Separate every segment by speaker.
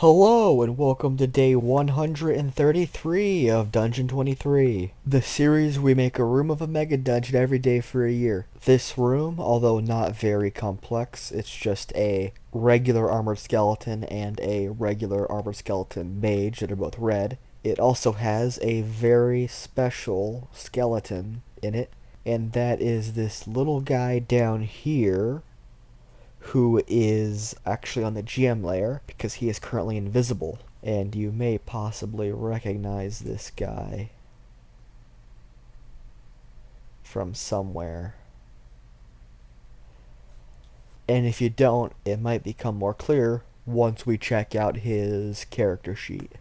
Speaker 1: Hello and welcome to day 133 of Dungeon 23, the series we make a room of a mega dungeon every day for a year. This room, although not very complex, it's just a regular armored skeleton and a regular armored skeleton mage that are both red. It also has a very special skeleton in it, and that is this little guy down here who is actually on the GM layer because he is currently invisible. And you may possibly recognize this guy from somewhere. And if you don't, it might become more clear once we check out his character sheet.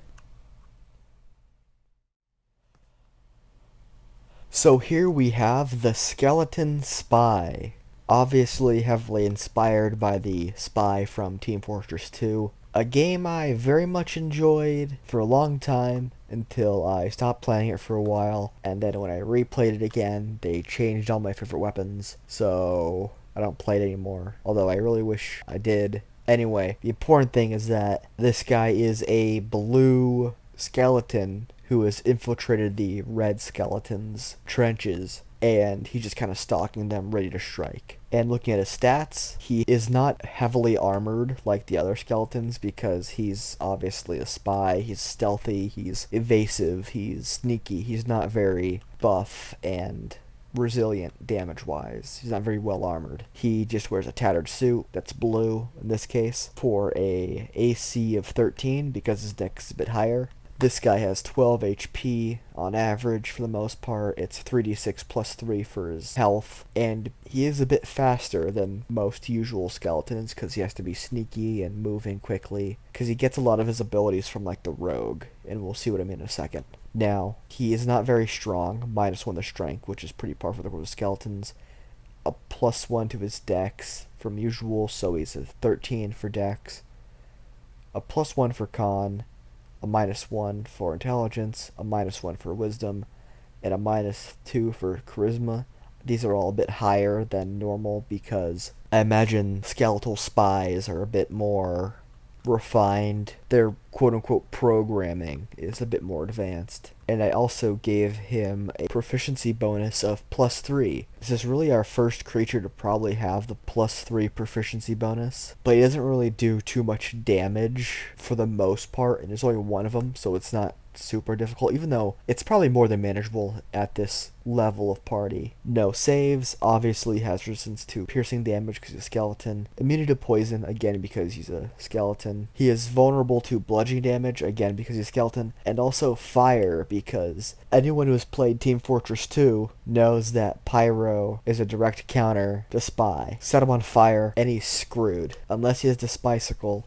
Speaker 1: So here we have the Skeleton Spy. Obviously heavily inspired by the spy from Team Fortress 2, a game I very much enjoyed for a long time until I stopped playing it for a while, and then when I replayed it again, they changed all my favorite weapons, so I don't play it anymore, although I really wish I did. Anyway, the important thing is that this guy is a blue skeleton who has infiltrated the red skeleton's trenches, and he's just kind of stalking them, ready to strike. And looking at his stats, he is not heavily armored like the other skeletons because he's obviously a spy. He's stealthy, he's evasive, he's sneaky. He's not very buff and resilient damage-wise. He's not very well armored. He just wears a tattered suit that's blue in this case for a AC of 13 because his dex is a bit higher. This guy has 12 HP on average for the most part. It's 3d6 plus 3 for his health. And he is a bit faster than most usual skeletons because he has to be sneaky and moving quickly. Because he gets a lot of his abilities from like the rogue. And we'll see what I mean in a second. Now, he is not very strong. -1 to strength, which is pretty par for the course of skeletons. A +1 to his dex from usual, so he's a 13 for dex. A +1 for con. A -1 for intelligence, a -1 for wisdom, and a -2 for charisma. These are all a bit higher than normal because I imagine skeletal spies are a bit more refined. Their quote-unquote programming is a bit more advanced. And I also gave him a proficiency bonus of +3. This is really our first creature to probably have the +3 proficiency bonus, but he doesn't really do too much damage for the most part, and there's only one of them, so it's not super difficult, even though it's probably more than manageable at this level of party. No saves, obviously has resistance to piercing damage because he's a skeleton, immunity to poison, again because he's a skeleton. He is vulnerable to bludgeoning damage, again because he's a skeleton, and also fire because anyone who has played Team Fortress 2 knows that pyro is a direct counter to spy. Set him on fire and he's screwed, unless he has the spicicle,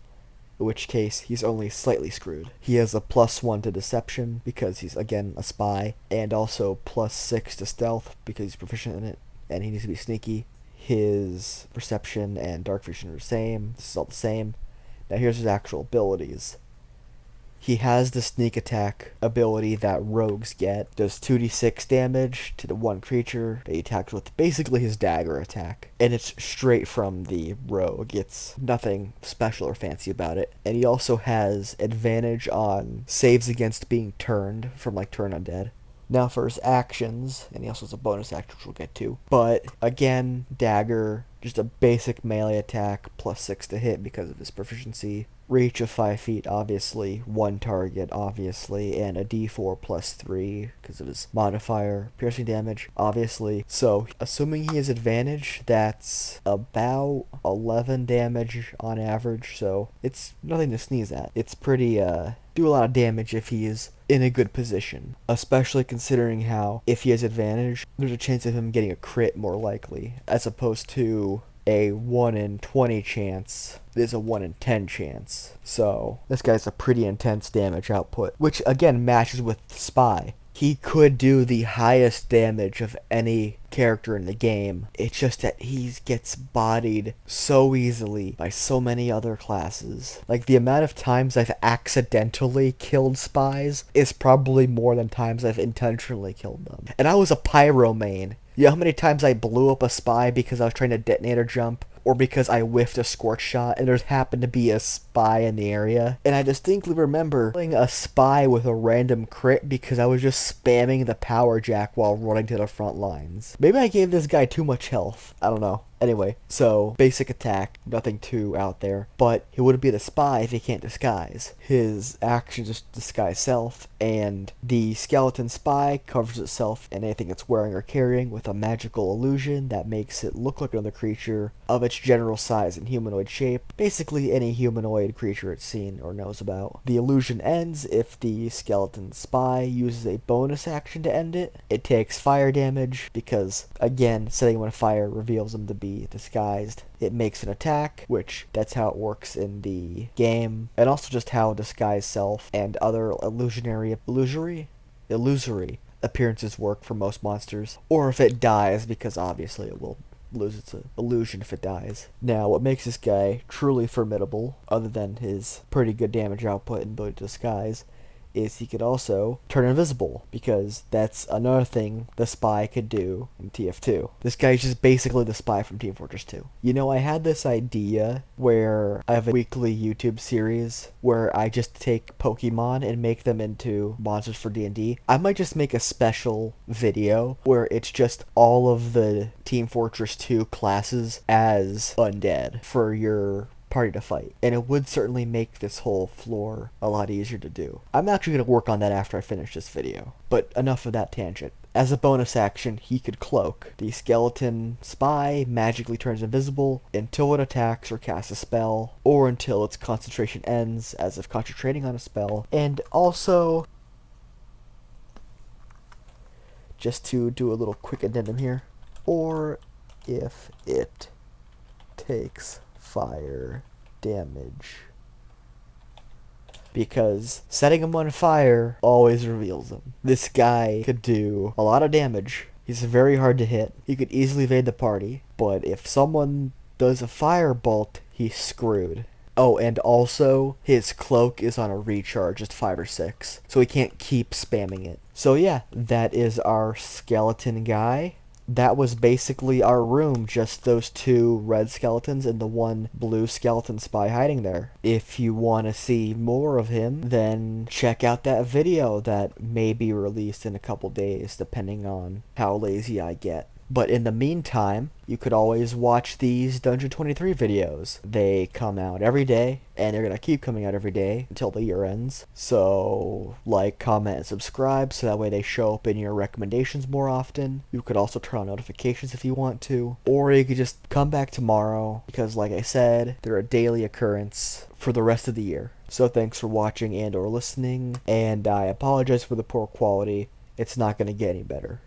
Speaker 1: in which case he's only slightly screwed. He has a +1 to deception because he's again a spy, and also +6 to stealth because he's proficient in it and he needs to be sneaky. His perception and dark vision are the same. This is all the same. Now here's his actual abilities. He has the sneak attack ability that rogues get. Does 2d6 damage to the one creature that he attacks with, basically his dagger attack. And it's straight from the rogue. It's nothing special or fancy about it. And he also has advantage on saves against being turned from like turn undead. Now for his actions, and he also has a bonus action which we'll get to. But again, dagger, just a basic melee attack, +6 to hit because of his proficiency. Reach of 5 feet, obviously. One target, obviously. And a d4 +3 because of his modifier. Piercing damage, obviously. So, assuming he has advantage, that's about 11 damage on average. So, it's nothing to sneeze at. It's pretty, do a lot of damage if he is in a good position. Especially considering how, if he has advantage, there's a chance of him getting a crit more likely. As opposed to a 1 in 20 chance. There's a 1 in 10 chance. So, this guy's a pretty intense damage output, which again matches with Spy. He could do the highest damage of any character in the game. It's just that he gets bodied so easily by so many other classes. Like, the amount of times I've accidentally killed spies is probably more than times I've intentionally killed them. And I was a pyro main. You know how many times I blew up a spy because I was trying to detonator jump? or because I whiffed a scorch shot and there happened to be a spy in the area. And I distinctly remember killing a spy with a random crit because I was just spamming the power jack while running to the front lines. Maybe I gave this guy too much health. I don't know. Anyway, so basic attack, nothing too out there. But he wouldn't be the spy if he can't disguise. His actions just disguise self, and the skeleton spy covers itself and anything it's wearing or carrying with a magical illusion that makes it look like another creature of its general size and humanoid shape. Basically any humanoid creature it's seen or knows about. The illusion ends if the skeleton spy uses a bonus action to end it. It takes fire damage because, again, setting him on fire reveals him to be disguised. It makes an attack, which that's how it works in the game, and also just how disguise self and other illusory appearances work for most monsters, or if it dies, because obviously it will lose its illusion if it dies. Now, what makes this guy truly formidable, other than his pretty good damage output and ability to disguise, is he could also turn invisible, because that's another thing the spy could do in TF2. This guy's just basically the spy from Team Fortress 2. You know, I had this idea where I have a weekly YouTube series where I just take Pokemon and make them into monsters for D&D. I might just make a special video where it's just all of the Team Fortress 2 classes as undead for your party to fight, and it would certainly make this whole floor a lot easier to do. I'm actually going to work on that after I finish this video, but enough of that tangent. As a bonus action, he could cloak. The skeleton spy magically turns invisible until it attacks or casts a spell, or until its concentration ends, as if concentrating on a spell. And also, just to do a little quick addendum here, or if it takes fire damage, because setting him on fire always reveals him. This guy could do a lot of damage. He's very hard to hit. He could easily evade the party, but if someone does a firebolt, he's screwed. Oh, and also, his cloak is on a recharge, just 5 or 6, so he can't keep spamming it. So yeah, that is our skeleton guy. That was basically our room, just those 2 red skeletons and the 1 blue skeleton spy hiding there. If you want to see more of him, then check out that video that may be released in a couple days, depending on how lazy I get. But in the meantime, you could always watch these Dungeon23 videos. They come out every day, and they're going to keep coming out every day until the year ends. So, like, comment, and subscribe, so that way they show up in your recommendations more often. You could also turn on notifications if you want to. Or you could just come back tomorrow, because like I said, they're a daily occurrence for the rest of the year. So thanks for watching and or listening, and I apologize for the poor quality. It's not going to get any better.